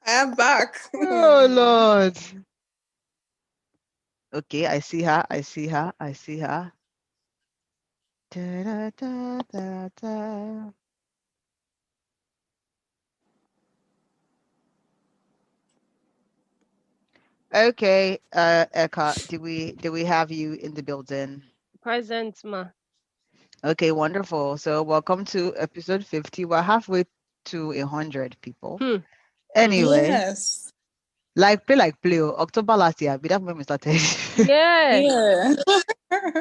I am back. Oh Lord. Okay, I see her. I see her. I see her. Da, da, da, da, da. Okay, Eka, do we have you in the building? Present, ma. Okay, wonderful. So welcome to episode 50. We're halfway to 100 people. Hmm. Anyway, Yes. like play. October last year, but that's when we started. Yeah. Yeah.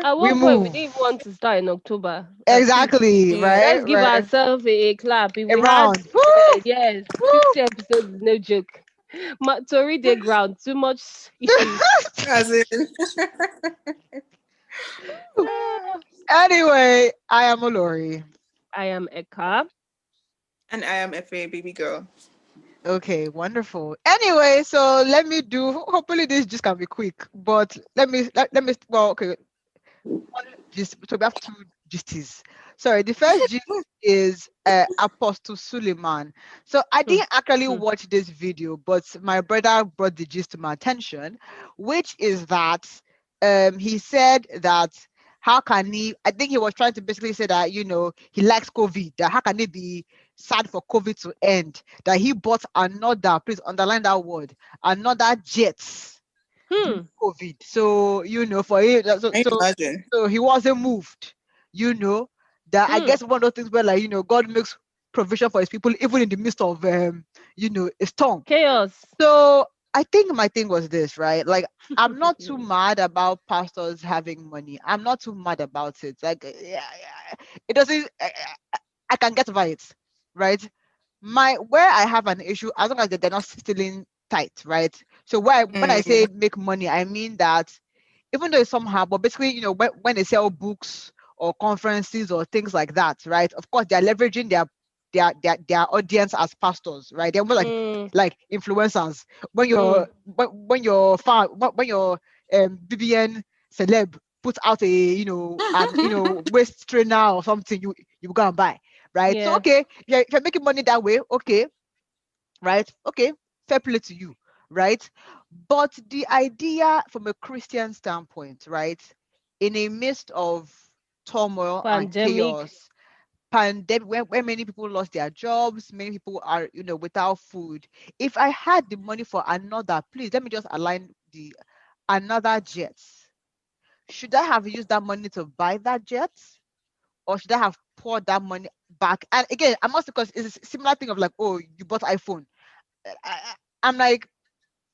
At We one point, we didn't move. even want to start in October. At least, Exactly, Yeah. right? let's give Right. ourselves a clap. If we had, Around. Woo! yes, Woo! 50 episodes is no joke. Tori the ground, too much issues. As in, Anyway, I am Olori. I am Eka. and I am FA baby girl. Okay, wonderful. Anyway, so let me do. Hopefully, this just can be quick. But let me. Well, okay. One gist. So we have two gistes. Sorry, the first gist is Apostle Suleiman. So I Hmm, didn't actually hmm. watch this video, but my brother brought the gist to my attention, which is that he said that how can he? I think he was trying to basically say that he likes COVID. That how can he be sad for COVID to end? That he bought another. Please underline that word. Another jet during Hmm. COVID. So, for it, so, Can you so, imagine? so he wasn't moved, that I Hmm. guess one of those things where, like, God makes provision for his people, even in the midst of, a storm. Chaos. So I think my thing was this, right? Like, I'm not too mad about pastors having money. I'm not too mad about it. Like, yeah, it doesn't, I can get by it, right? Where I have an issue, as long as they're not stealing tight, right? So when I say Mm. make money, I mean that even though it's somehow, but basically, when they sell books or conferences or things like that, right? Of course, they're leveraging their audience as pastors, right? They're more Hmm. like influencers. When Hmm. when your BBN celeb puts out a waist trainer or something, you go and buy, right? So Yeah. okay, if you're making money that way, okay, right? Okay, fair play to you, right? But the idea from a Christian standpoint, right, in a midst of turmoil and Pandemic. chaos, pandemic, where many people lost their jobs, many people are, without food. If I had the money for another, please let me just align the another jet. Should I have used that money to buy that jet? Or should I have poured that money back? And again, I'm also because it's a similar thing of like, oh, you bought iPhone. I'm like,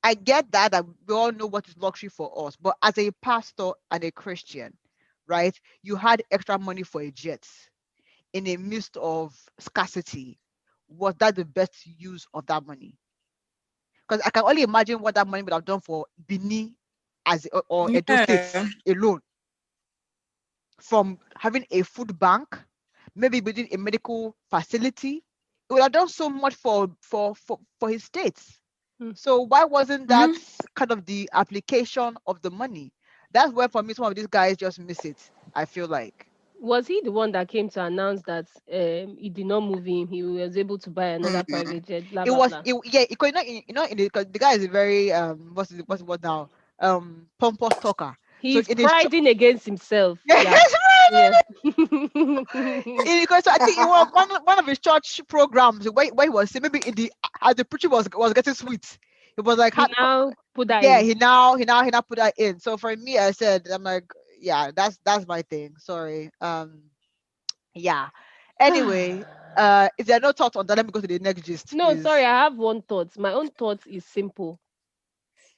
I get that we all know what is luxury for us, but as a pastor and a Christian, right? You had extra money for a jet in a midst of scarcity. Was that the best use of that money? Because I can only imagine what that money would have done for Benin or Edo Yeah. States alone, from having a food bank, maybe within a medical facility. It would have done so much for his states. Hmm. So why wasn't that Mhm. kind of the application of the money? That's where for me some of these guys just miss it. I feel like Was he the one that came to announce that he did not move him? He was able to buy another Mm. private jet, blah it blah was blah. yeah. It could not because the guy is a very what's now pompous talker. So He's it is priding against himself. Yeah. yes, Yeah. because I think it was one of his church programs where he was saying maybe in the as the preaching was getting sweet. It was like He now put that yeah, in. he now put that in. So for me, I said I'm like, yeah, that's my thing. Sorry. Yeah. Anyway, if there are no thoughts on that, let me go to the next gist, No, sorry, please. I have one thought. My own thought is simple.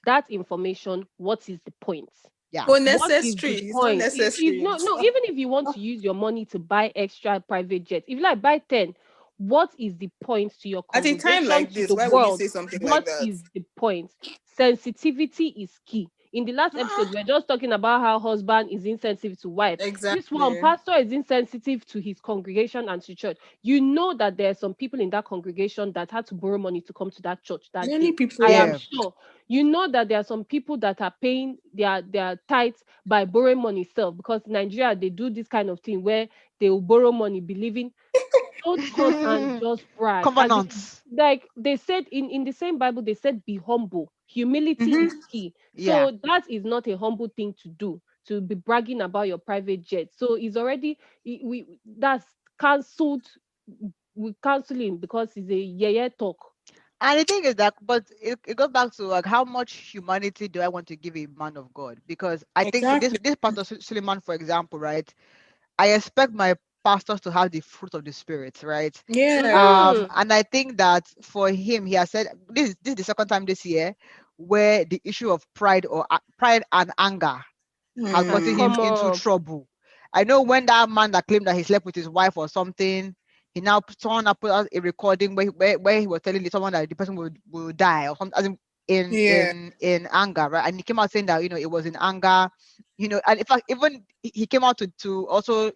That information, what is the point? Yeah. What is the Unnecessary. It's not point? It's necessary. not, no, even if you want to use your money to buy extra private jets, if you like buy 10, what is the point to your At a time congregation, like to this, the why would you world? say something like What that? is the point? Sensitivity is key. In the last episode, we are just talking about how husband is insensitive to wife. This one, Exactly. pastor is insensitive to his congregation and to church. You know that there are some people in that congregation that had to borrow money to come to that church that Many day. I people. am Yeah. sure. You know that there are some people that are paying their tithes by borrowing money self, because Nigeria they do this kind of thing where they will borrow money believing don't come and just brag. As in, Covenants. like they said in the same Bible, they said be humble. Humility Mm-hmm. is key. Yeah. So that is not a humble thing to do, to be bragging about your private jet. So it's already we that's cancelled. We cancel him because it's a yeah talk. And the thing is that, but it goes back to like how much humanity do I want to give a man of God? Because I think with Exactly. this Pastor Suleiman, for example, right? I expect my pastors to have the fruit of the spirit, right? Yeah. Mm-hmm. And I think that for him, he has said this is the second time this year where the issue of pride and anger has Has gotten Hmm. him come into up. trouble. I know when that man that claimed that he slept with his wife or something, someone now put out a recording where he was telling someone that the person will die or something, as in Yeah. anger, right? And he came out saying that it was in anger, and in fact even he came out to also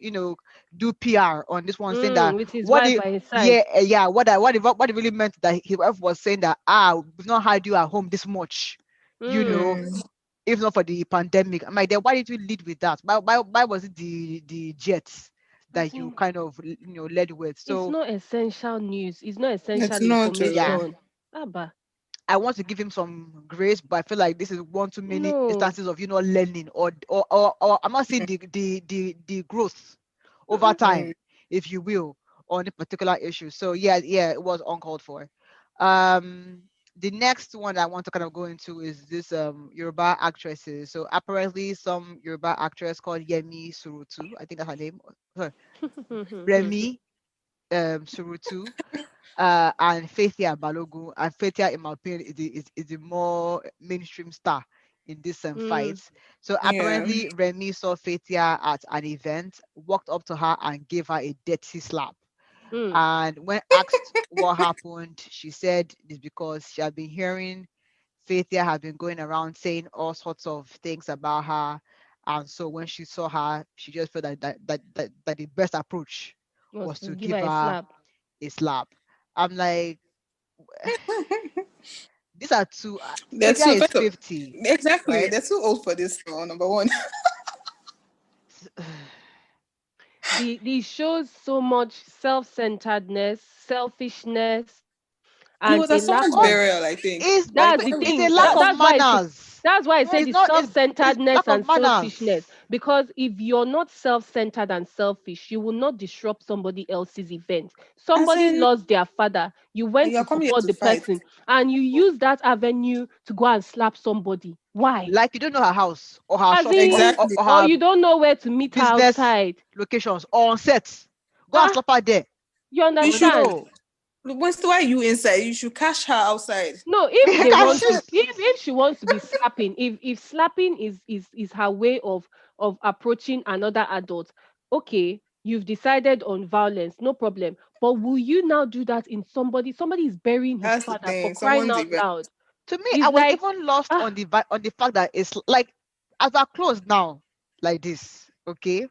do PR on this one, saying that With his what wife he by his side. yeah yeah what it really meant, that his wife was saying that we've not had you at home this much, you know Mm. Hmm. if not for the pandemic. I'm like, then why did you lead with that? Why was it the jets As that you in, kind of led with? it's So not essential news. It's not It's essential not. yeah, information. Abba. I want to give him some grace, but I feel like this is one too many No. instances of learning, or I'm not seeing the growth over Mm-mm. time, if you will, on a particular issue. So yeah, it was uncalled for. The next one I want to kind of go into is this Yoruba actresses. So apparently some Yoruba actress called Yemi Surutu, I think that's her name. Sorry, Remy Surutu, and Faithia Balogun. And Faithia, in my opinion, is the more mainstream star in this Mm. fight. So Yeah. apparently Remy saw Faithia at an event, walked up to her and gave her a dirty slap. Mm. And when asked what happened, she said it's because she had been hearing Faithia had been going around saying all sorts of things about her. And so when she saw her, she just felt that the best approach Was was to to give give her a her slap. a slap. I'm like, these are two. They're Faithia too. is First of, 50, exactly. right? They're too old for this now. Number one. The shows so much self-centeredness, selfishness, And it and was a at lack someone's of. burial, I think. It's Like That's the when we it's see a thing. lack That, that. of that's why manners. that's why I said Yes. it's It's lack self-centeredness of and selfishness. manners. Because if you're not self-centered and selfish, you will not disrupt somebody else's event. As Somebody in, lost their father. You went you're to coming here support to the fight. person, and you use that avenue to go and slap somebody. Why? Like you don't know her house or her As shop, in, Exactly. or or her you don't know where to meet her business outside. locations or on set. Go and Ah, slap her there. you You should. understand? No. Once why you inside, you should cash her outside. No, if they Can want she? to, if she wants to be slapping, if slapping is her way of approaching another adult, okay, you've decided on violence, no problem. But will you now do that in somebody is burying his That's the father, for thing. crying Someone's out event. loud? To me, I It's was like, even lost ah, on the fact that it's like, as we're close now, like this. Okay,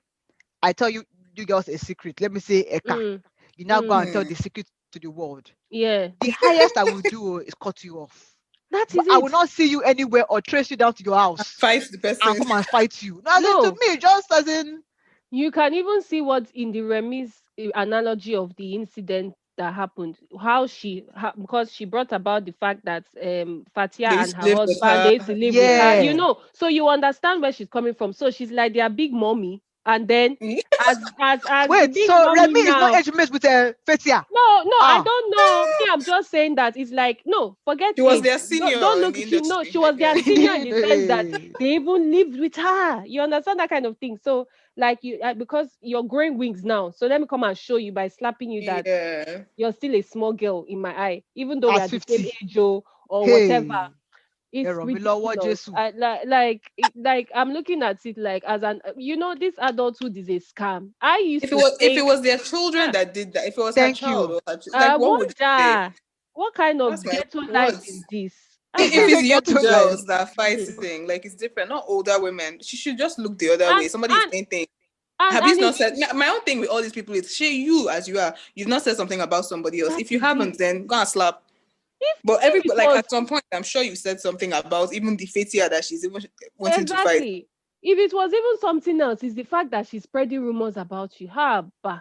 I tell you girls a secret. Let me say Eka. mm, You now go mm, and tell Hmm. the secret to the world. yeah, The highest I will do is cut you off. that But is I will it. not see you anywhere or trace you down to your house Fight the and person. come and fight you. No, as in, to No, me, just as in, you can even see what in the Remy's analogy of the incident that happened, how because she brought about the fact that Fatia They and used to her live with husband, her. they used to live with her, Yeah. yeah. so you understand where she's coming from. So she's like their big mommy, and then as the Wait, big so mommy Remy is not now. age mates with Fetia? No, I Ah. don't know. Me, I'm just saying that it's like, no, forget She was age. their Don't senior in look. the She no, she industry, I was their guess. senior in the sense that they even lived with her. You understand that kind of thing. So like you, because you're growing wings now. So let me come and show you by slapping you that Yeah. you're still a small girl in my eye, even though we As are the same 50. age or whatever. Hey. It's Ẹ̀rọ̀ mi lọ́wọ́ ridiculous. Jésù. Like I'm looking at it like as an this adulthood is a scam. I used to If it think, was their children ah, that did that, if it was her Thank child you. or like what would you say? wonder what kind That's of my ghetto life what? is this? If Abba. it's young Ghetto life. girls that are Hmm. fighting, like it's different. Not older women. She should just look the other way. And Somebody is and saying things. and Have you and not it's said my own thing with all these people is share you as you are. You've not said something about somebody else. that If you is it. haven't, then go and slap. But If it everybody like was at some point, I'm sure you said something about even the fatia that she's even wanting to fight. exactly, if it was even something else, it's the fact that she's spreading rumors about you. Ha, bah.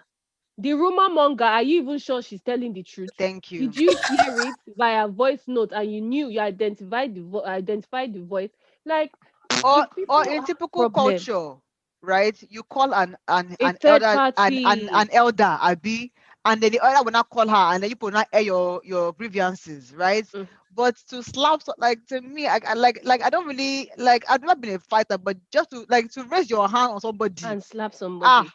The rumor monger, are you even sure she's telling the truth? Thank you. Did you hear it via voice note and you knew you identified the voice? Like, Or people in have typical problem. culture, right? You call A an third elder an party. elder, Abi, and then the elder will not call her, and then you will not air your grievances, right? Mm, But to slap, like, to me, I like I don't really like, I've never been a fighter, but just to raise your hand on somebody, and slap ah, somebody.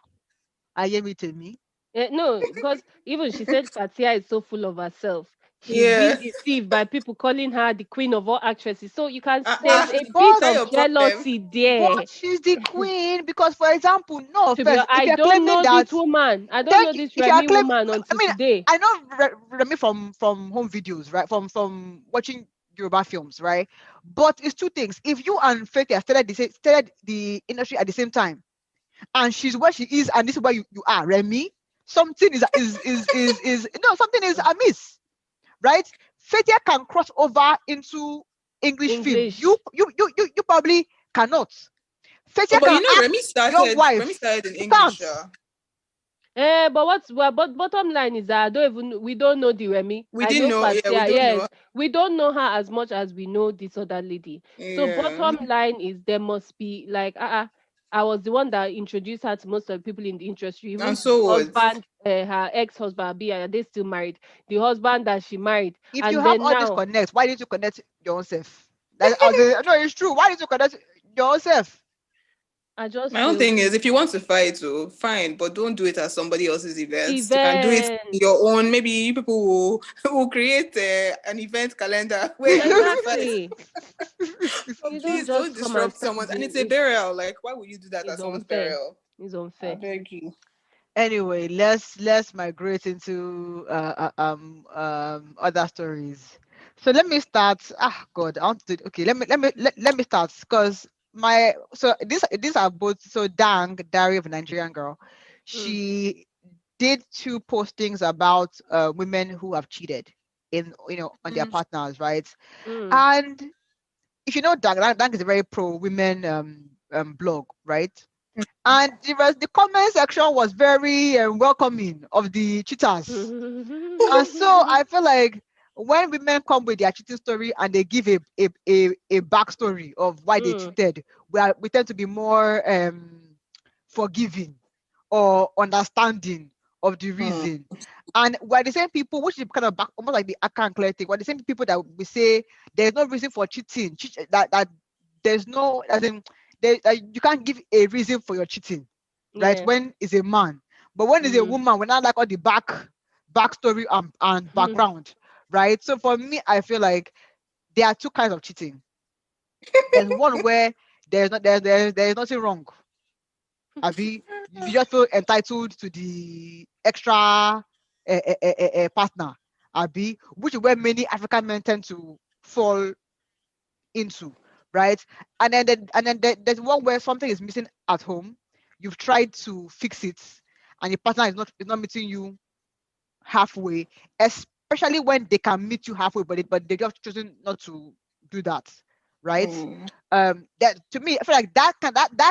I hear me to me. No, because even she said Fatia is so full of herself. She's Yeah. being deceived by people calling her the queen of all actresses. So you can there's a bit But Is that of your problem? jealousy there. she's the queen because, for example, no To be offense, if I you're don't claiming know that, this woman. I don't thank know you. this If you are Remy claiming, woman I until mean, today. I know Remy from home videos, right? From watching Yoruba films, right? But it's two things. If you and Fete started the industry at the same time, and she's where she is, and this is where you are, Remy, something is no, something is amiss, right? Fete can cross over into English film. You English. you you you, you probably cannot. Fete Oh, but can you know, act your Remy wife. started in You English. can't. But but bottom line is that I don't even we don't know the Remy. We I didn't know know. Yeah, we Fatia, don't know. yes. We don't know her as much as we know this other lady. So Yeah. bottom line is there must be like I was the one that introduced her to most of the people in the industry, And even to the so what? husband, her ex-husband, be are they still married? The husband that she married. If you And have then all these now connects, why didn't you connect yourself? That I was no, it's true. Why didn't you connect yourself? I just My own feel thing is, so if you want to fight, oh, fine, but don't do it at somebody else's events. You can do it in event. your own. Maybe you people will create an event calendar where you're going to fight. Exactly. But You don't please just don't come and disrupt start someone. And it's a being burial. Like, why would you do that at it's someone's unfair. burial? It's I unfair. beg you. Anyway, let's migrate into other stories. So let me start. Ah, God, I want to. Okay, let me start because these are both. So Dang, Diary of a Nigerian Girl, Mm, she did two postings about women who have cheated in on their Mm. partners, right? mm, And if you know Dang is a very pro women blog, right? And the comment section was very welcoming of the cheaters. And so I feel like when women come with their cheating story and they give a backstory of why they mm, cheated, we tend to be more forgiving or understanding of the Mm. reason. And we're the same people, which is kind of back, almost like the account clear thing. We're the same people that we say there's no reason for cheating. That there's no, as in, you can't give a reason for your cheating, right? yeah. When it's a man, but when it's a Mm. woman, we're not like all the backstory and background, right? So for me, I feel like there are two kinds of cheating. There's one where there's nothing wrong. Abi, you just feel entitled to the extra partner. Abi, which is where many African men tend to fall into, right? And then there's one where something is missing at home. You've tried to fix it, and your partner is not meeting you halfway, especially when they can meet you halfway, but they just choosing not to do that, right? Mm. That to me, I feel like that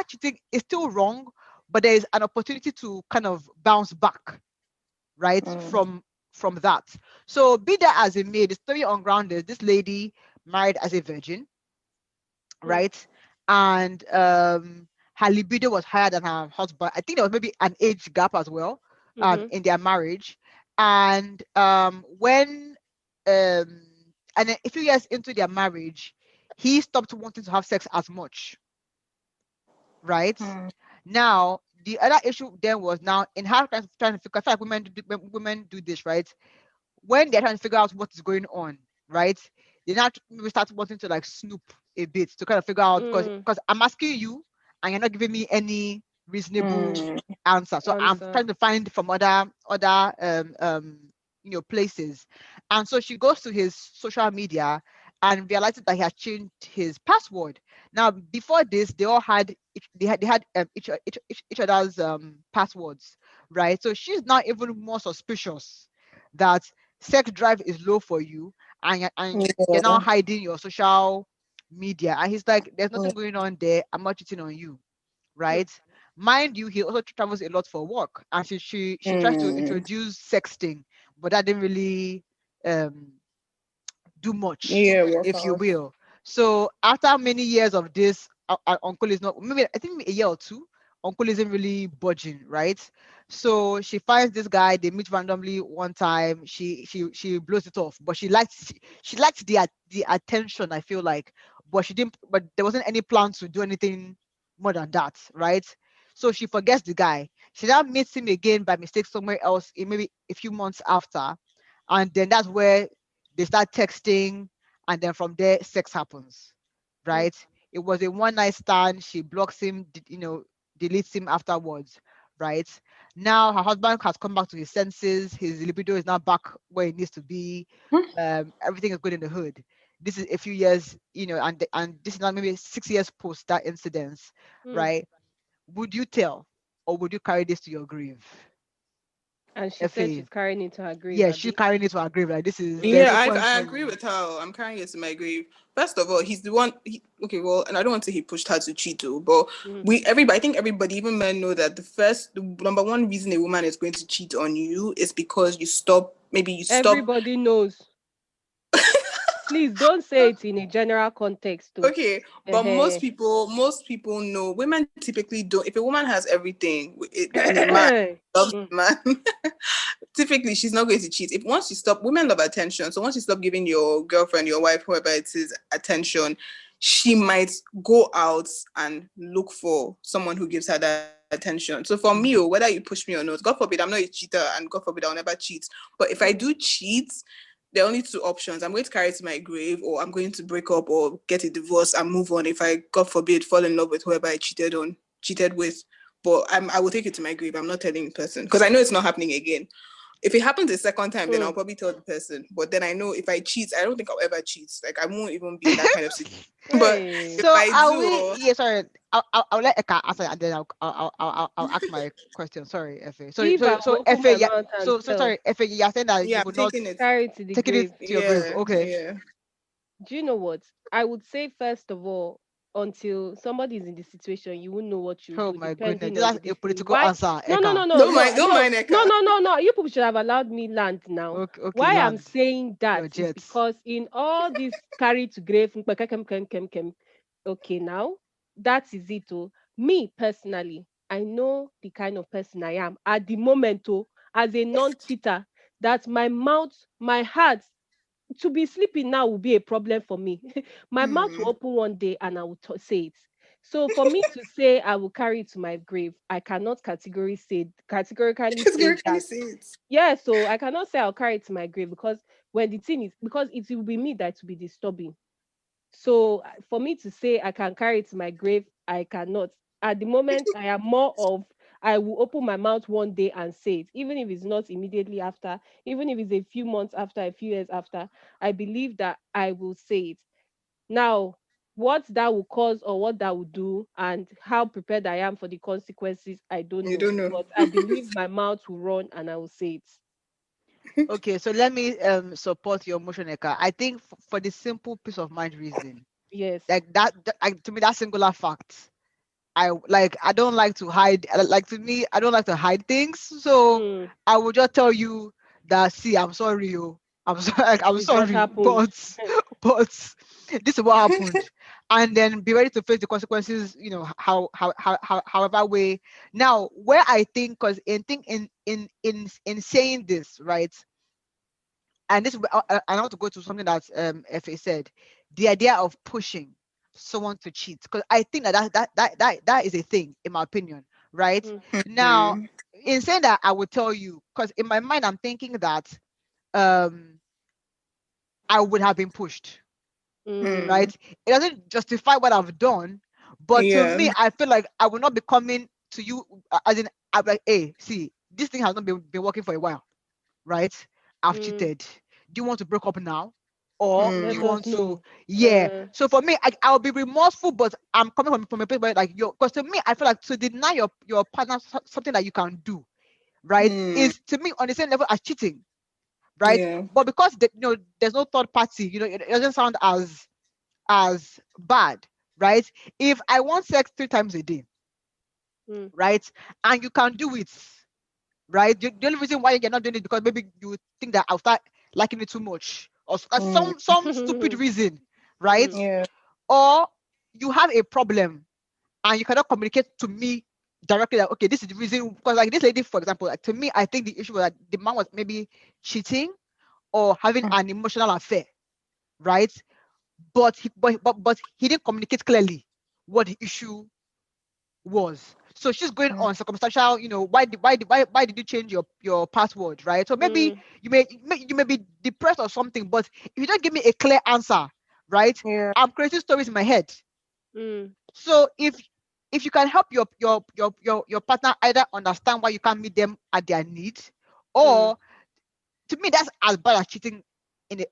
cheating is still wrong, but there is an opportunity to kind of bounce back, right, Mm. from that. So be that as it may, the story on ground is this lady married as a virgin, Mm, right? And her libido was higher than her husband. I think there was maybe an age gap as well mhm, in their marriage. And when and then a few years into their marriage, he stopped wanting to have sex as much, right? Mm. Now the other issue then was now in her trying to figure, I feel like women do this, right? When they're trying to figure out what is going on, right? They now maybe start wanting to like snoop a bit to kind of figure out, because mm. I'm asking you and you're not giving me any reasonable Mm. answer. So I'm Answer. trying to find from other places. And so she goes to his social media and realizes that he has changed his password. Now before this, they all had they had each other's passwords, right? So she's now even more suspicious that sex drive is low for you, and you're now Yeah. hiding your social media. And he's like, there's Mm. nothing going on there. I'm not cheating on you, Hmm. right? Mind you, he also travels a lot for work, and she tried to introduce sexting, but that didn't really um do much, Yeah, work if you out. will. So after many years of this, uncle is not, maybe I think a year or two, uncle isn't really budging, right? So she finds this guy, they meet randomly one time, she blows it off, but she liked the attention, I feel like, but she didn't, but there wasn't any plan to do anything more than that, right? So she forgets the guy. She now meets him again by mistake somewhere else, in maybe a few months after, and then that's where they start texting, and then from there sex happens, Mm. right? It was a one night stand. She blocks him, deletes him afterwards, right? Now her husband has come back to his senses. His libido is now back where it needs to be. Everything is good in the hood. This is a few years, and this is now maybe 6 years post that incident, Mm. right? Would you tell, or would you carry this to your grave? And she said Fa, she's carrying it to her grave, yeah, she's Abby. carrying it to her grave, like, this is, there's Yeah, no Okay. point I agree to. with her. I'm carrying it to my grave. First of all, he's the one. Okay, well, and I don't want to say he pushed her to cheat, too, but Mm. I think everybody, even men, know that the number one reason a woman is going to cheat on you is because maybe you stop. Everybody knows. Please don't say it in a general context, too. Okay, but Uh-huh. most people know women typically don't. If a woman has everything and a man loves Mm. the man, typically she's not going to cheat. If once you stop, women love attention. So once you stop giving your girlfriend, your wife, whoever it is, attention, she might go out and look for someone who gives her that attention. So for me, whether you push me or not, God forbid, I'm not a cheater, and God forbid I'll never cheat. But if I Mm. do cheat, there are only two options. I'm going to carry it to my grave, or I'm going to break up or get a divorce and move on if I, God forbid, fall in love with whoever I cheated with. But I will take it to my grave. I'm not telling the person because I know it's not happening again. If it happens a second time, then I'll Mm. probably tell the person. But then I know if I cheat, I don't think I'll ever cheat. Like I won't even be in that kind of situation. But Hey. if So I are do, we? Yeah, sorry. I'll let Eka answer, and then I'll ask my question. Sorry, Efe. Sorry, If I so will open Efe, my yeah. mouth and So tell, sorry, Efe. You're saying that yeah, you I'm would not taking it. carry it to the taking it grave. to your grave. Yeah, Okay. yeah. Do you know what? I would say, first of all, until somebody is in the situation, you won't know what you Oh do, my goodness, depending on that's the a distance. political Why? answer, No, no, Eka. no, no, no, Don't no, mind no, Eka. no, no, no. You people should have allowed me land now. Okay, okay, Why I'm land saying your that is jets. because in all this carry to grave, okay, now that is it. Oh, me personally, I know the kind of person I am at the moment. Oh, as a non-cheater, that my mouth, my heart to be sleeping now will be a problem for me. My mouth will open one day and I will say it. So for me to say I will carry it to my grave, I cannot categorically Just say really that. say it. Yeah, so I cannot say I'll carry it to my grave because when the thing is, because it will be me that will be disturbing. So for me to say I can carry it to my grave, I cannot. At the moment, I am more of I will open my mouth one day and say it, even if it's not immediately after, even if it's a few months after, a few years after. I believe that I will say it. Now, what that will cause or what that will do, and how prepared I am for the consequences, I don't You know. don't know. But I believe my mouth will run and I will say it. Okay, so let me support your motion, Eka. I think for the simple peace of mind reason, Yes. like to me, that singular fact. I don't like to hide, like, to me, I don't like to hide things. So Mm, I will just tell you that, see, I'm sorry, I'm sorry, like, I'm this is what sorry, happened. but this is what happened. And then be ready to face the consequences, however way. Now, where I think, because in saying this, right, and this I want to go to something that Fa said, the idea of pushing someone to cheat, because I think that is a thing, in my opinion, right? Mm, Now, in saying that, I would tell you, because in my mind I'm thinking that um I would have been pushed, mm, right? It doesn't justify what I've done, but to Yeah. me, I feel like I will not be coming to you, as in, I'm like, hey, see, this thing has not been working for a while, right? I've mm. cheated. Do you want to break up now? Or do Let you Mm. us want to, know. yeah. So for me, I'll be remorseful, but I'm coming from a place where, like, because to me, I feel like to deny your partner something that you can do, right, Mm. is to me on the same level as cheating, right? Yeah. But because there's no third party, it doesn't sound as bad, right? If I want sex 3 times a day, right? And you can do it, right? The only reason why you're not doing it because maybe you think that I'll start liking it too much, or some stupid reason, right? Yeah. Or you have a problem and you cannot communicate to me directly that okay, this is the reason. Because like this lady, for example, like to me, I think the issue was that the man was maybe cheating or having an emotional affair, right? But he didn't communicate clearly what the issue was. So she's going on circumstantial, why did you change your password, right? So maybe you may be depressed or something, but if you don't give me a clear answer, right? Yeah. I'm creating stories in my head. Mm. So if you can help your partner either understand why you can't meet them at their needs, or to me that's as bad as cheating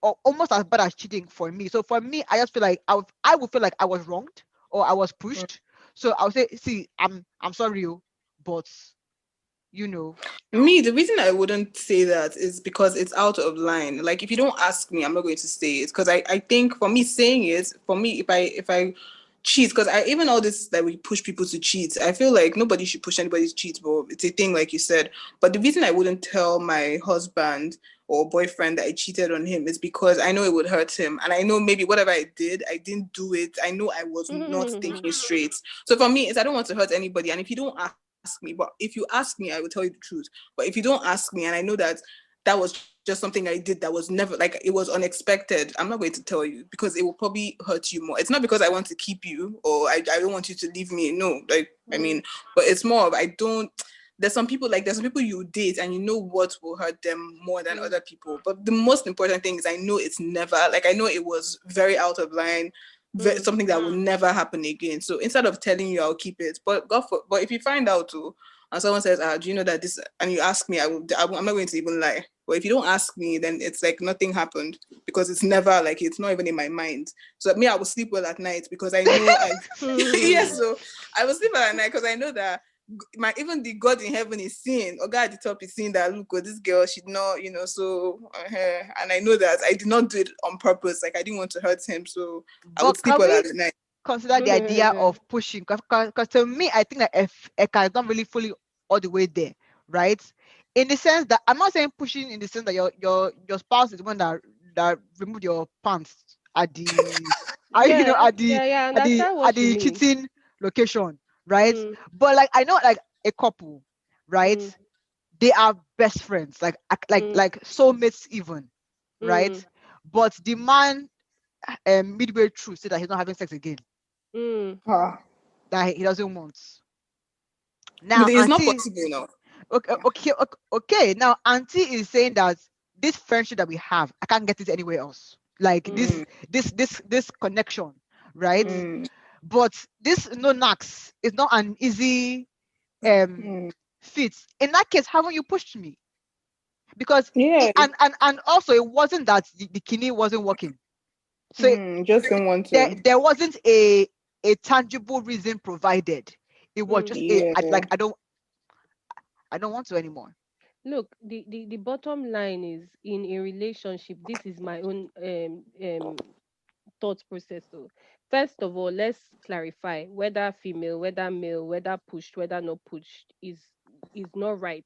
or almost as bad as cheating for me. So for me, I just feel like I would feel like I was wronged or I was pushed. So I would say, see, I'm sorry, but you know, Me, the reason I wouldn't say that is because it's out of line. Like if you don't ask me, I'm not going to say it. Because I think for me saying it, for me, if I cheat, because I even all this that we push people to cheat, I feel like nobody should push anybody to cheat, but it's a thing like you said. But the reason I wouldn't tell my husband or boyfriend that I cheated on him is because I know it would hurt him. And I know maybe whatever I did, I didn't do it. I know I was not thinking straight. So for me, it's I don't want to hurt anybody. And if you don't ask me, but if you ask me, I will tell you the truth. But if you don't ask me, and I know that that was just something I did that was never like it was unexpected, I'm not going to tell you because it will probably hurt you more. It's not because I want to keep you or I don't want you to leave me. No, like I mean, but it's more of I don't. There's some people you date and you know what will hurt them more than other people. But the most important thing is I know it's never like I know it was very out of line, something that will never happen again. So instead of telling you I'll keep it, but if you find out too, and someone says, do you know that this, and you ask me, I'm not going to even lie. But if you don't ask me, then it's like nothing happened because it's never like, it's not even in my mind. So me, I will sleep well at night because I know yes, so I will sleep well at night because I know that even the God in heaven is seeing, or God at the top is seeing that look, this girl should not, and I know that I did not do it on purpose. Like I didn't want to hurt him, so I but would sleep can well we at night. consider the idea of pushing? Because to me, I think that if Eka is not really fully all the way there, right? In the sense that I'm not saying pushing in the sense that your spouse is the one that removed your pants at the Yeah, yeah, I understand at what you the mean. cheating location, right? But like I know like a couple, right? Mm, They are best friends, mm, like soulmates even, right? mm, But the man midway through said that he's not having sex again, mm. that he doesn't want. But Now it's not auntie, possible now. okay, now auntie is saying that this friendship that we have, I can't get it anywhere else, like this connection, right? But this no knacks is not an easy fit. In that case, haven't you pushed me? Because Yeah. and also it wasn't that the kidney wasn't working, so Just don't want to. there wasn't a tangible reason provided. It was just Yeah. I don't want to anymore. Look, the bottom line is in a relationship, this is my own thought process. So, first of all, let's clarify whether female, whether male, whether pushed, whether not pushed is not right.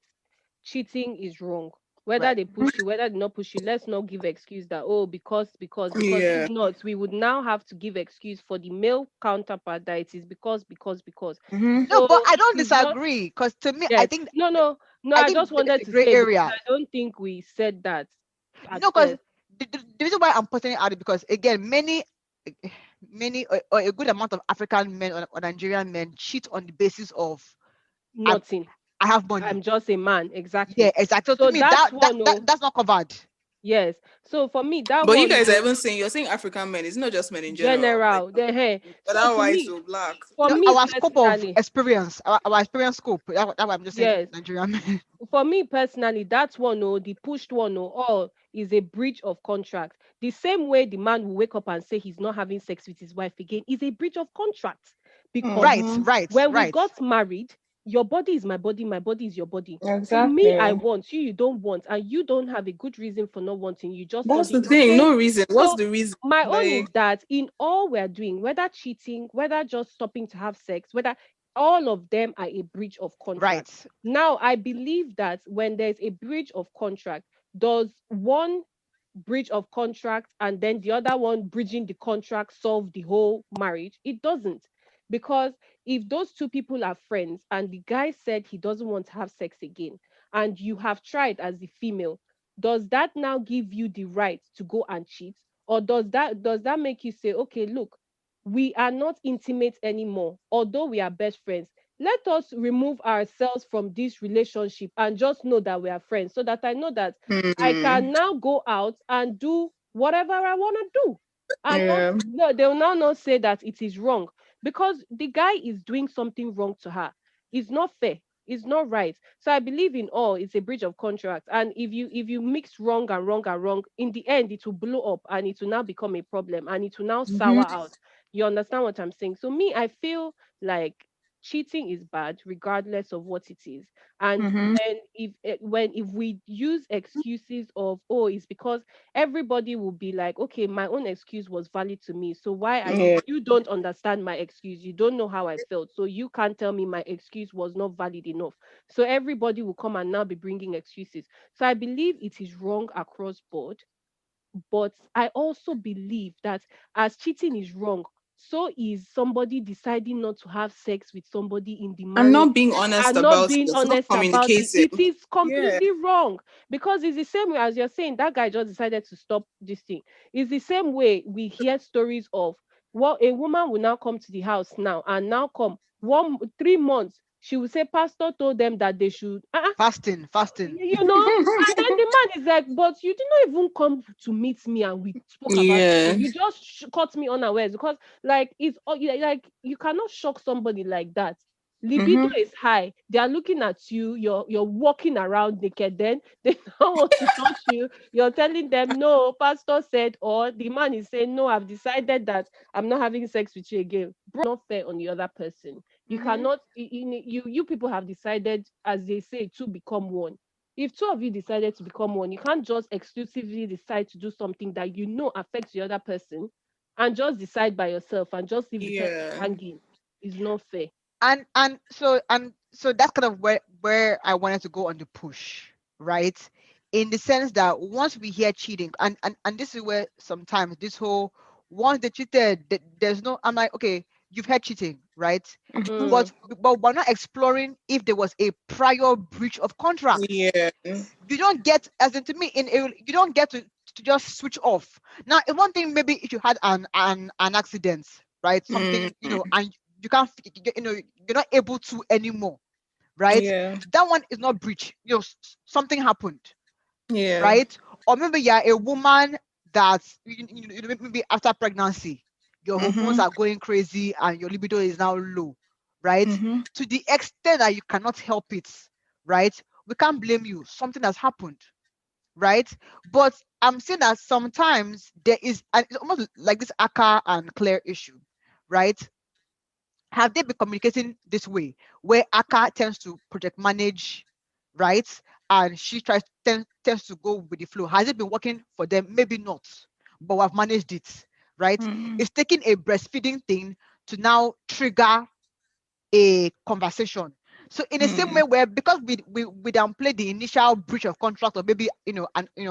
Cheating is wrong. Whether Right. they push you, whether they not push you, let's not give excuse that oh because if Yeah. not, we would now have to give excuse for the male counterpart that it is because. No, but So I it don't is not. disagree because to me, Yes. No. I I think just there's wanted a to gray say because area. I don't think we said that at No, because first. the reason why I'm putting it out is because again, many or a good amount of African men or Nigerian men cheat on the basis of I, Nothing. I have money. I'm just a man. Yeah, Exactly. exactly. So to So me, that's one. Oh, that's not covered. yes. So for me, that But you one. guys are Oh, even saying you're saying African men. It's not just men in general. Like general. The hair. So whether to white me, or black. for No, me our scope of personally, experience, our experience scope. That's why I'm just saying yes. Nigerian men. For me personally, that's one. Oh, the pushed one. Oh, all is a breach of contract. The same way the man will wake up and say he's not having sex with his wife again is a breach of contract because Right, right, when we right. got married, your body is my body is your body. So me, I Exactly. want you, you don't want, and you don't have a good reason for not wanting. You just That's thought the it's thing. okay. No reason. What's So the reason? my own is Like that in all we're doing, whether cheating, whether just stopping to have sex, whether all of them are a breach of contract. Right. Now, I believe that when there's a breach of contract, does one breach of contract and then the other one breaching the contract solve the whole marriage? It doesn't. Because if those two people are friends and the guy said he doesn't want to have sex again, and you have tried as the female, does that now give you the right to go and cheat? Or does that make you say, okay, look, we are not intimate anymore, although we are best friends. Let us remove ourselves from this relationship and just know that we are friends, so that I know that I Mm. can now go out and do whatever I want to do. And not, Yeah. no, they will now not say that it is wrong, because the guy is doing something wrong to her. It's not fair. It's not right. So I believe in all it's a breach of contract. And if you mix wrong and wrong and wrong, in the end it will blow up and it will now become a problem and it will now sour Mm-hmm. out. You understand what I'm saying? So me, I feel like cheating is bad regardless of what it is. And Mm-hmm. when if we use excuses of, oh, it's because, everybody will be like, okay, my own excuse was valid to me, so why are you Yeah. you don't understand my excuse, you don't know how I felt, so you can't tell me my excuse was not valid enough. So everybody will come and now be bringing excuses. So I believe it is wrong across board, but I also believe that as cheating is wrong, so is somebody deciding not to have sex with somebody in the I'm marriage not being honest and not about it. being It's not honest about it. communicating. It is Yeah. completely wrong, because it's the same way as you're saying that guy just decided to stop this thing. It's the same way we hear stories of what a woman will now come to the house now and now come 3 months. She will say, Pastor told them that they should. Fasting, fasting. And then the man is like, but you did not even come to meet me and we spoke about this Yeah. thing. You just caught me unawares, because like it's like you cannot shock somebody like that. Libido Mm-hmm. is high. They are looking at you. You're walking around naked. Then they don't want to touch you. You're telling them no. Pastor said, or the man is saying no. I've decided that I'm not having sex with you again. Bro, not fair on the other person. You Mm-hmm. cannot. You people have decided, as they say, to become one. If two of you decided to become one, you can't just exclusively decide to do something that you know affects the other person and just decide by yourself and just leave the person Yeah. hanging. It's not fair. And so that's kind of where I wanted to go on the push, right? In the sense that once we hear cheating, and this is where sometimes this whole once they cheated, there's no. I'm like, okay, you've had cheating, right? Mm, But we're not exploring if there was a prior breach of contract. Yeah. You don't get, as in to me, you don't get to just switch off. Now, one thing maybe if you had an accident, right? Mm. Something, and you can't, you're not able to anymore, right? Yeah. That one is not breach. Something happened, Yeah. right? Or maybe you're a woman that's maybe after pregnancy, your hormones Mm-hmm. are going crazy and your libido is now low, right? Mm-hmm. To the extent that you cannot help it, right? We can't blame you. Something has happened, right? But I'm saying that sometimes there is, and it's almost like this Aka and Claire issue, right? Have they been communicating this way, where Aka tends to project manage, right? And she tends to go with the flow. Has it been working for them? Maybe not, but we've managed it, right? Mm-hmm. It's taking a breastfeeding thing to now trigger a conversation. So in the same Mm. way, where because we downplay the initial breach of contract, or maybe and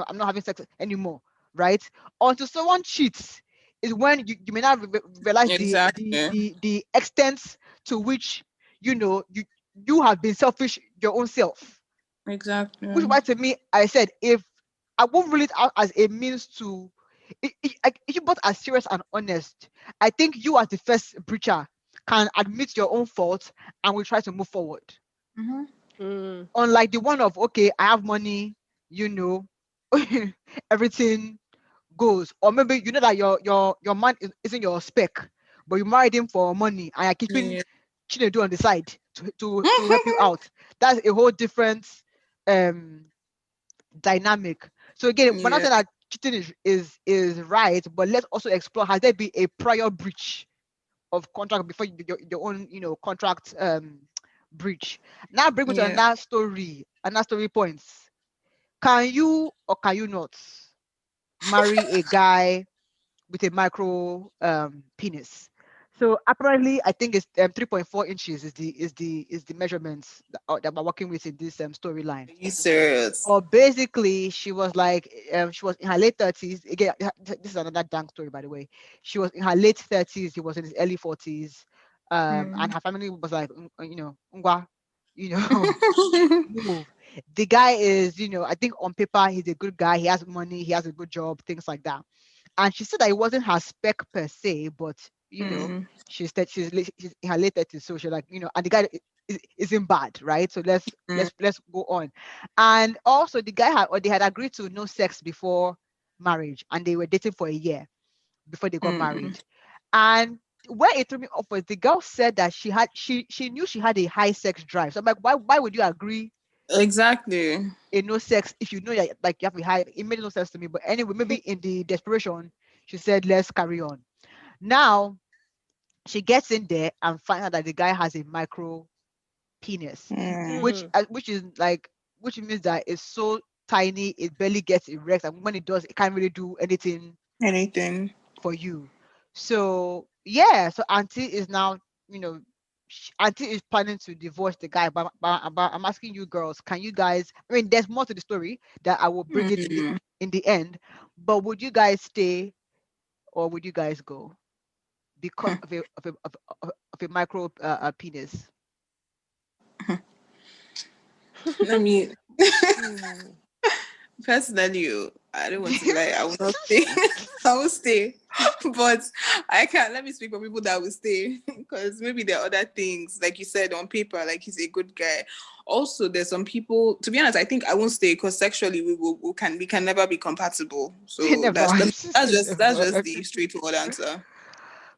I'm not having sex anymore, right? Until someone cheats is when you may not realize Exactly. the extent to which you have been selfish your own self. Which is Exactly. why to me I said, if I won't rule it out as a means to, if you both are serious and honest, I think you as the first breacher can admit your own fault and we try to move forward. Mm-hmm. mm, Unlike the one of, okay, I have money, you know, everything goes. Or maybe you know that your man isn't your spec, but you married him for money and you're keeping Yeah. Chinedu on the side to help you out. That's a whole different um dynamic. So again, we're not Yeah. saying that cheating is right, but let's also explore, has there been a prior breach of contract before your own contract breach. Now bring me to Yeah. another story points. Can you or can you not marry a guy with a micro penis? So apparently, I think it's 3.4 inches is the measurements that we're working with in this storyline. Are you serious? Or basically, she was like, she was in her late 30s. Again, this is another dank story, by the way. She was in her late 30s. He was in his early 40s. And her family was like, Ngwa, you know, move. The guy is, I think on paper he's a good guy. He has money. He has a good job. Things like that. And she said that it wasn't her spec per se, but she said she's in her late 30s, so she's like, and the guy isn't bad, right? So let's go on. And also the guy had or they had agreed to no sex before marriage, and they were dating for a year before they got married. And where it threw me off was the girl said that she knew she had a high sex drive. So I'm like, why would you agree Exactly. a no sex if you know that like you have a high? It made no sense to me. But anyway, maybe in the desperation, she said, let's carry on. Now she gets in there and finds out that the guy has a micro penis, which Mm. which is like which means that it's so tiny it barely gets erect, and when it does, it can't really do anything Anything. for you. So yeah, so auntie is now, auntie is planning to divorce the guy, but I'm asking you girls, can you guys? I mean, there's more to the story that I will bring it in the end, but would you guys stay or would you guys go because of a micro penis? I mean, Mm. personally, I don't want to lie. I will not stay. I will stay, but I can't. Let me speak for people that will stay because maybe there are other things, like you said on paper, like he's a good guy. Also, there's some people. To be honest, I think I won't stay because sexually we can never be compatible. So Never. that's Never. just the straightforward answer.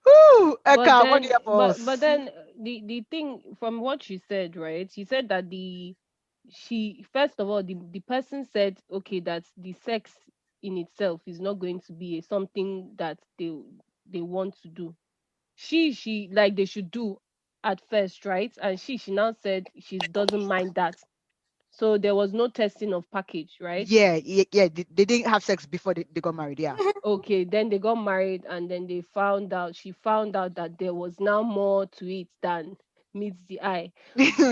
Woo, But Eka, what do then, you have for but us? then the thing from what she said, right? She said that she first of all the person said okay that the sex in itself is not going to be something that they want to do. She like they should do at first, right? And she now said she doesn't mind that. So there was no testing of package, right? Yeah, yeah, yeah. They didn't have sex before they got married. Yeah. Okay, then they got married and then she found out that there was now more to it than meets the eye.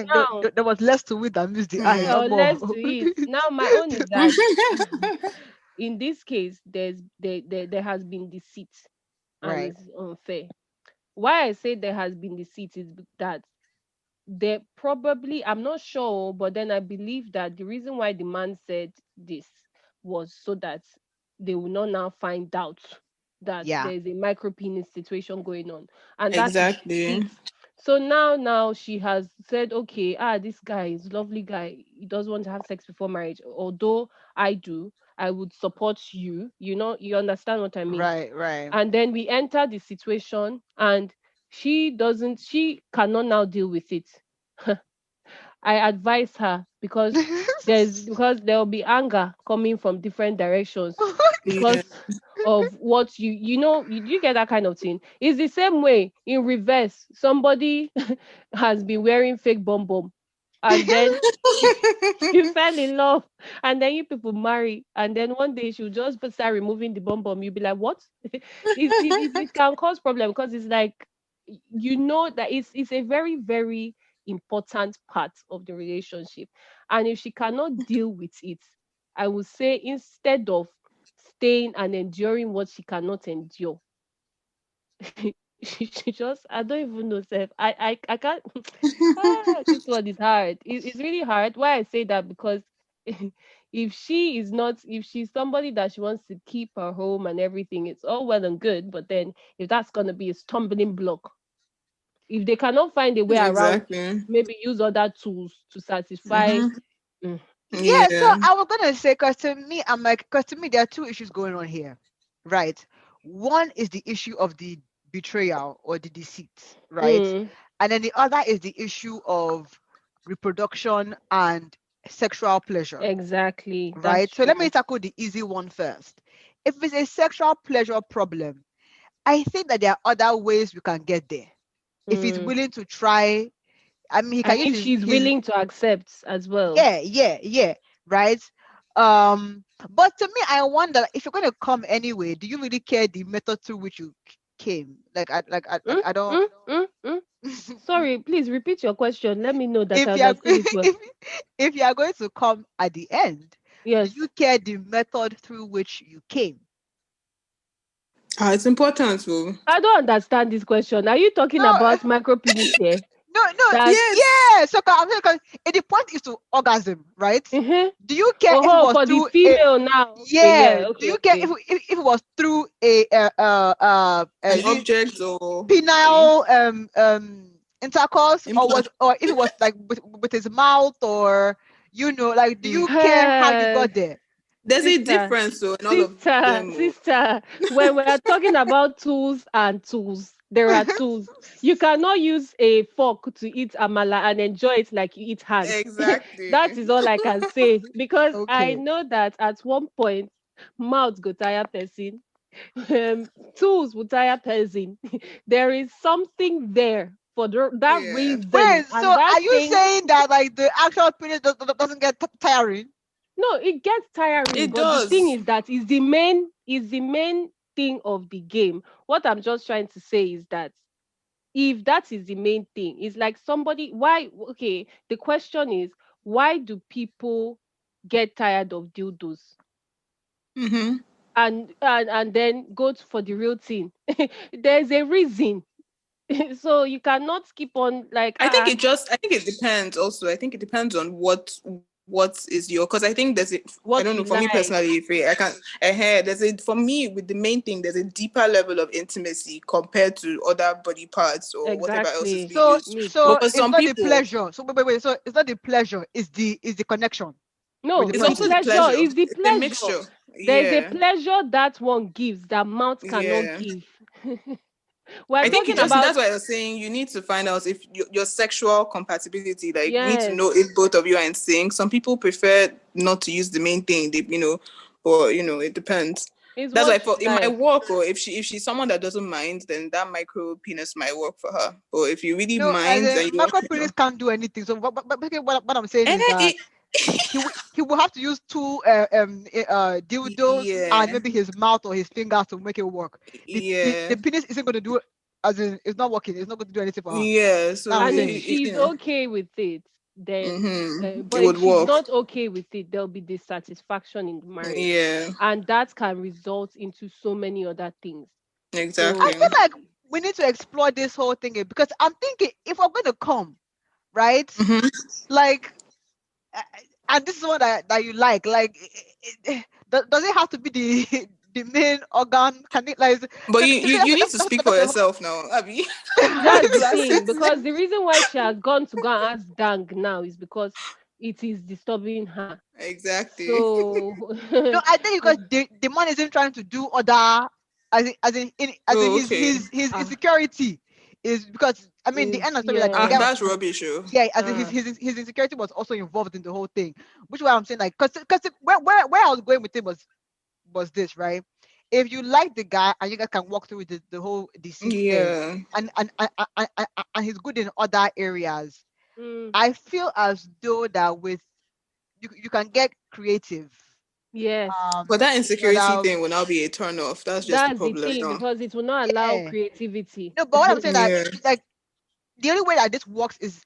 Now, There was less to it than meets the eye, no more. less to it. Now my own is that in this case there has been deceit and Right. it's unfair. Why I say there has been deceit is that they probably, I'm not sure, but then I believe that the reason why the man said this was so that they will not now find out that Yeah. there's a micro penis situation going on, and that is Exactly. it. So now she has said, okay, this guy is a lovely guy. He doesn't want to have sex before marriage. Although I do, I would support you. You understand what I mean? Right. Right. And then we enter the situation and she cannot now deal with it. I advise her because there will be anger coming from different directions Yeah. because of what you get that kind of thing. It's the same way in reverse. Somebody has been wearing fake bomb and then you fell in love and then you people marry and then one day she'll just start removing the bomb. You'll be like, what? It can cause problem because it's like you know that it's a very very important part of the relationship, and if she cannot deal with it, I would say instead of staying and enduring what she cannot endure, she just, I don't even know self. I can't. This one is hard. It's really hard. Why I say that because if she's somebody that she wants to keep her home and everything, it's all well and good. But then if that's gonna be a stumbling block, if they cannot find a way around it, Exactly. maybe use other tools to satisfy. Mm-hmm. Mm, Yeah. So Yeah. I was gonna say, because to me, there are two issues going on here, right? One is the issue of the betrayal or the deceit, right? mm, And then the other is the issue of reproduction and sexual pleasure, exactly. That's right? So let me true. tackle the easy one first. If it's a sexual pleasure problem, I think that there are other ways we can get there. If he's Mm. willing to try, I mean, he And can use if she's willing to accept as well. yeah, right? But to me, I wonder if you're going to come anyway, do you really care the method through which you came? Mm, I don't. mm, mm, mm. Sorry, please repeat your question. Let me know that I If you are understood it well. if you are going to come at the end, do Yes. you care the method through which you came? It's important to. I don't understand this question. Are you talking No, about micro penis here? no, That Yes. yeah. So I'm saying, 'cause the point is to orgasm, right? mm-hmm. Do you care if it Oh, was for the through a female now. Okay, yeah? yeah, Do okay, you care okay. if it was through a An is it object or penile intercourse, implant. or if it was like with his mouth, or like, do you care how you Uh, got there? There's a sister, difference so in all of sister, them. sister. When we are talking about tools and tools, there are tools. You cannot use a fork to eat amala and enjoy it like you eat hand. Exactly. That is all I can say because I Okay. know that at one point, mouth go tire person, tools will tire person. There is something there for that Yeah. reason, Wait, so and that are you thing. saying that like the actual penis doesn't get tiring? No, it gets tiring, It but the thing does. is that is the main thing of the game. What I'm just trying to say is that if that is the main thing, it's like somebody why okay, the question is why do people get tired of dildos Mm-hmm. and then for the real thing? There's a reason. So you cannot keep on like I think it depends also. I think it depends on what is your, because I think there's a, I what don't you know, for me like. personally, if I can't there's a, for me with the main thing, there's a deeper level of intimacy compared to other body parts or whatever else is Exactly. being So used. Me But so too. for it's some not the people, pleasure. So wait. So it's not the pleasure. It's the connection with No, the it's the also the person. pleasure pleasure. is the It's a pleasure. mixture. There's a Yeah. pleasure that one gives that mouth cannot Yeah. give. We're I think you talking just, about that's why I was saying you need to find out if your sexual compatibility, like you need to yes. know if both of you are in sync. Some people prefer not to use the main thing, but it depends. It's That's why what you for it might like. work, or if she's someone that doesn't mind, then that micro penis might work for her. But if you really No, as mind in and you want, macro penis can't do anything. So but basically what I'm saying and is that it, he will have to use two dildos and yeah, maybe his mouth or his fingers to make it work. The yeah, penis isn't going to do, as in it's not working. It's not going to do anything for her. yeah. That So I'm And if saying. she's okay with it, then it but if would she's work. not okay with it, there'll be dissatisfaction in the marriage. Yeah, And that can result into so many other things. I exactly. So feel like we need to explore this whole thing because I'm thinking if we're going to come, right? Hmm. Like, uh, and this is what that you like. Like, does it have to be the the main organ? Can it like? But So, you need to speak for yourself now, Abby. that's the That's thing, it. because the reason why she has gone to go and ask Dang now is because it is disturbing her. Exactly. So No, I think because the man isn't trying to do other, as in Oh, his okay. ah, insecurity is because I mean the is end of the story, like the guy yeah. was, That's rubbish. Oh. yeah, as in Ah, his insecurity was also involved in the whole thing, which is why I'm saying like because where I was going with it was this, right? If you like the guy and you guys can walk through the whole deceit thing, Yeah. and he's good in other areas, mm, I feel as though that with you can get creative. yes. But that In insecurity order, thing will now be a turn off. That's just the That's the problem thing now. because it will not allow yeah. creativity. No, but what I'm saying that Yeah. like the only way that this works is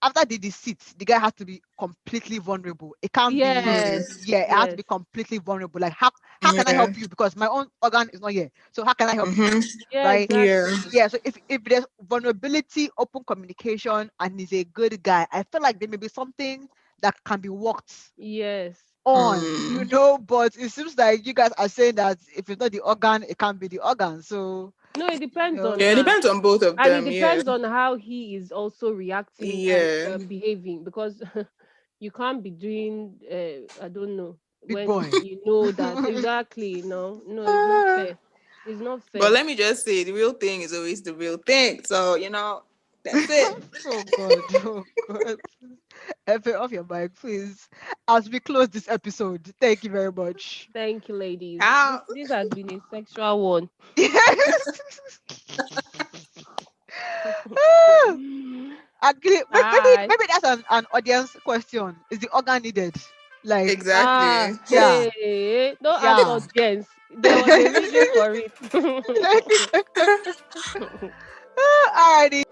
after the deceit, the guy has to be completely vulnerable. It can't be, Yes, yeah, it has to yes, be completely vulnerable. Like how can I Yeah. help you? Because my own organ is not here. So how can I help you? Mm-hmm. yeah, Right? Yeah. exactly. Yeah. So if there's vulnerability, open communication, and he's a good guy, I feel like there may be something that can be worked Yes. on, Hmm. but it seems like you guys are saying that if it's not the organ, it can't be the organ. So, No, it depends on Yeah, it her. depends on both of And it them. Yeah. depends on how he is also reacting and Yeah. behaving because you can't be doing I don't know big when boy. you know that exactly. No, it's not Ah. fair. It's not But fair. let me just say, the real thing is always the real thing. So, that's it. Oh God, oh God. Efe, off your mic, please. As we close this episode, thank you very much. Thank you, ladies. This Out. this has been a sexual one. Agree. Bye. Maybe that's an audience question. Is the organ needed? Like, Ah, Exactly. yeah, hey, don't ask yeah. audience. There was a reason for it. Alrighty.